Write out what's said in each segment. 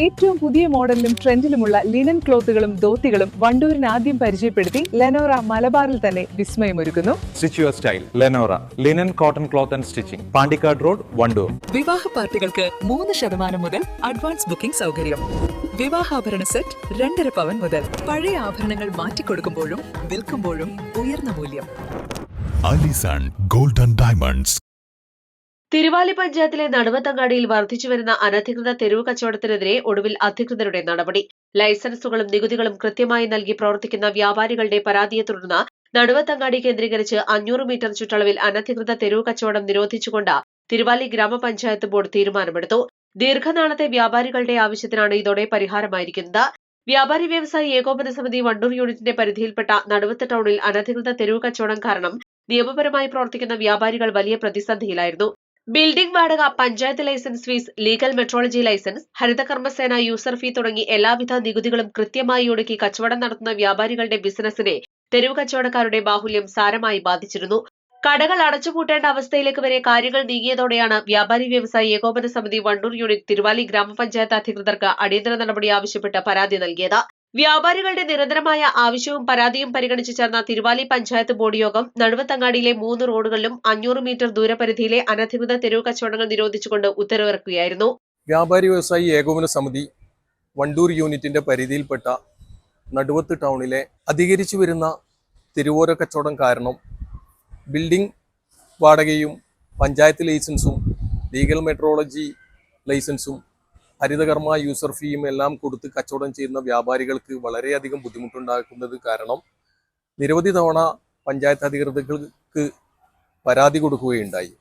ഏറ്റവും പുതിയ മോഡലിലും ട്രെൻഡിലുമുള്ള ലിനൻ ക്ലോത്തുകളും ധോത്തികളും വണ്ടൂരിന് ആദ്യം പരിചയപ്പെടുത്തി ലെനോറ മലബാറിൽ തന്നെ വിസ്മയമൊരുക്കുന്നു. Stitch your style Lenora linen cotton cloth and stitching, Pandikkad road, Wandoor. വിവാഹ പാർട്ടികൾക്ക് 3% മുതൽ അഡ്വാൻസ് ബുക്കിംഗ് സൗകര്യം. വിവാഹാഭരണ സെറ്റ് 2.5 പവൻ മുതൽ. പഴയ ആഭരണങ്ങൾ മാറ്റിക്കൊടുക്കുമ്പോഴും വിൽക്കുമ്പോഴും ഉയർന്ന മൂല്യം. Allison golden diamonds. തിരുവാലി പഞ്ചായത്തിലെ നടുവത്തങ്ങാടിയിൽ വർദ്ധിച്ചുവരുന്ന അനധികൃത തെരുവ് കച്ചവടത്തിനെതിരെ ഒടുവിൽ അധികൃതരുടെ നടപടി. ലൈസൻസുകളും നികുതികളും കൃത്യമായി നൽകി പ്രവർത്തിക്കുന്ന വ്യാപാരികളുടെ പരാതിയെ തുടർന്ന് നടുവത്തങ്ങാടി കേന്ദ്രീകരിച്ച് 500 മീറ്റർ ചുറ്റളവിൽ അനധികൃത തെരുവ് കച്ചവടം നിരോധിച്ചുകൊണ്ട് തിരുവാലി ഗ്രാമപഞ്ചായത്ത് ബോർഡ് തീരുമാനമെടുത്തു. ദീർഘനാളത്തെ വ്യാപാരികളുടെ ആവശ്യത്തിനാണ് ഇതോടെ പരിഹാരമായിരിക്കുന്നത്. വ്യാപാരി വ്യവസായി ഏകോപന സമിതി വണ്ടൂർ യൂണിറ്റിന്റെ പരിധിയിൽപ്പെട്ട നടുവത്ത് ടൗണിൽ അനധികൃത തെരുവ് കച്ചവടം കാരണം നിയമപരമായി പ്രവർത്തിക്കുന്ന വ്യാപാരികൾ വലിയ പ്രതിസന്ധിയിലായിരുന്നു. ബിൽഡിംഗ് വാടക, panchayat licence fees, legal metrology licence, Harithakarmasena user fee തുടങ്ങി എല്ലാവിധ നികുതികളും കൃത്യമായി ഒടുക്കി കച്ചവടം നടത്തുന്ന വ്യാപാരികളുടെ ബിസിനസിനെ തെരുവ് കച്ചവടക്കാരുടെ ബാഹുല്യം സാരമായി ബാധിച്ചിരുന്നു. കടകൾ അടച്ചുപൂട്ടേണ്ട അവസ്ഥയിലേക്ക് വരെ കാര്യങ്ങൾ നീങ്ങിയതോടെയാണ് വ്യാപാരി വ്യവസായി ഏകോപന സമിതി വണ്ടൂർ യൂണിറ്റ് തിരുവാലി ഗ്രാമപഞ്ചായത്ത് അധികൃതർക്ക് അടിയന്തര നടപടി ആവശ്യപ്പെട്ട് പരാതി നൽകിയത്. വ്യാപാരികളുടെ നിരന്തരമായ ആവശ്യവും പരാതിയും പരിഗണിച്ച് ചേർന്ന തിരുവാലി പഞ്ചായത്ത് ബോർഡ് യോഗം നടുവത്തങ്ങാടിയിലെ 3 റോഡുകളിലും 500 മീറ്റർ ദൂരപരിധിയിലെ അനധികൃത തെരുവ് കച്ചവടങ്ങൾ നിരോധിച്ചുകൊണ്ട് ഉത്തരവിറക്കുകയായിരുന്നു. വ്യാപാരി വ്യവസായി ഏകോപന സമിതി വണ്ടൂർ യൂണിറ്റിന്റെ പരിധിയിൽപ്പെട്ട നടുവത്ത് ടൗണിലെ അധികരിച്ചു വരുന്ന തെരുവോര കച്ചവടം കാരണം ബിൽഡിംഗ് വാടകയും പഞ്ചായത്ത് ലൈസൻസും ലീഗൽ മെട്രോളജി ലൈസൻസും ഹരിതകർമ്മ യൂസർ ഫീയും എല്ലാം കൊടുത്ത് കച്ചവടം ചെയ്യുന്ന വ്യാപാരികൾക്ക് വളരെയധികം ബുദ്ധിമുട്ടുണ്ടാക്കുന്നത് കാരണം നിരവധി തവണ പഞ്ചായത്ത് അധികൃതർക്ക് പരാതി കൊടുക്കുകയുണ്ടായി.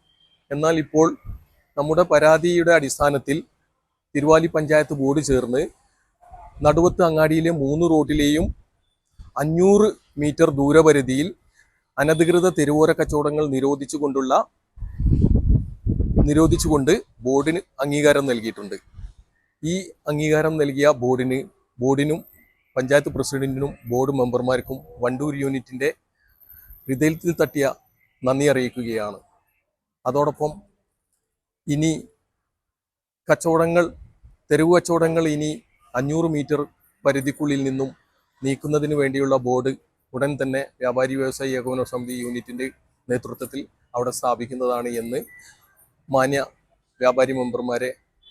എന്നാൽ ഇപ്പോൾ നമ്മുടെ പരാതിയുടെ അടിസ്ഥാനത്തിൽ തിരുവാലി പഞ്ചായത്ത് ബോർഡ് ചേർന്ന് നടുവത്ത് അങ്ങാടിയിലെ 3 റോഡിലെയും 500 മീറ്റർ ദൂരപരിധിയിൽ അനധികൃത തെരുവോര കച്ചവടങ്ങൾ നിരോധിച്ചുകൊണ്ട് ബോർഡിന് അംഗീകാരം നൽകിയിട്ടുണ്ട്. ഈ അംഗീകാരം നൽകിയ ബോർഡിനും പഞ്ചായത്ത് പ്രസിഡന്റിനും ബോർഡ് മെമ്പർമാർക്കും വണ്ടൂർ യൂണിറ്റിന്റെ ഹൃദയത്തിൽ തട്ടിയ നന്ദി അറിയിക്കുകയാണ്. അതോടൊപ്പം ഇനി തെരുവ് കച്ചവടങ്ങൾ ഇനി 500 മീറ്റർ പരിധിക്കുള്ളിൽ നിന്നും നീക്കുന്നതിന് വേണ്ടിയുള്ള ബോർഡ് ഉടൻ തന്നെ വ്യാപാരി വ്യവസായി ഏകോപന സമിതി യൂണിറ്റിന്റെ നേതൃത്വത്തിൽ അവിടെ സ്ഥാപിക്കുന്നതാണ് എന്ന് മാന്യ വ്യാപാരി മെമ്പർമാരെ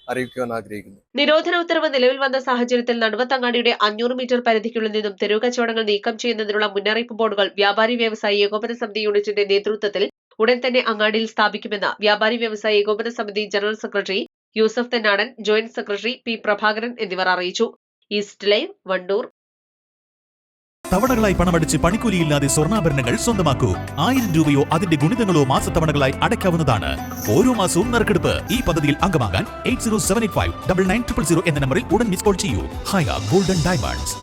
അറിയിക്കുവാൻ ആഗ്രഹിക്കുന്നു. നിരോധന ഉത്തരവ് നിലവിൽ വന്ന സാഹചര്യത്തിൽ നടുവത്തങ്ങാടിയുടെ 500 മീറ്റർ പരിധിക്കുള്ളിൽ നിന്നും തെരുവ് കച്ചവടങ്ങൾ നീക്കം ചെയ്യുന്നതിനുള്ള മുന്നറിയിപ്പ് ബോർഡുകൾ വ്യാപാരി വ്യവസായി ഏകോപന സമിതി യൂണിറ്റിന്റെ നേതൃത്വത്തിൽ ഉടൻ തന്നെ അങ്ങാടിയിൽ സ്ഥാപിക്കുമെന്ന് വ്യാപാരി വ്യവസായി ഏകോപന സമിതി general secretary Yusuf Thennadan, joint secretary P Prabhakaran എന്നിവർ അറിയിച്ചു. East live, Wandoor. തവണകളായി പണമടിച്ച് പണിക്കൂലിയില്ലാതെ സ്വർണ്ണാഭരണങ്ങൾ സ്വന്തമാക്കൂ. 1000 രൂപയോ അതിന്റെ ഗുണിതങ്ങളോ മാസത്തവണകളായി അടയ്ക്കാവുന്നതാണ്. ഓരോ മാസവും നറുക്കെടുപ്പ്. ഈ പദ്ധതിയിൽ അംഗമാകാൻ 8078599000 എന്ന നമ്പറിൽ ഉടൻ മിസ് കോൾ ചെയ്യൂ. ഹയ ഗോൾഡൻ ഡയമണ്ട്സ്.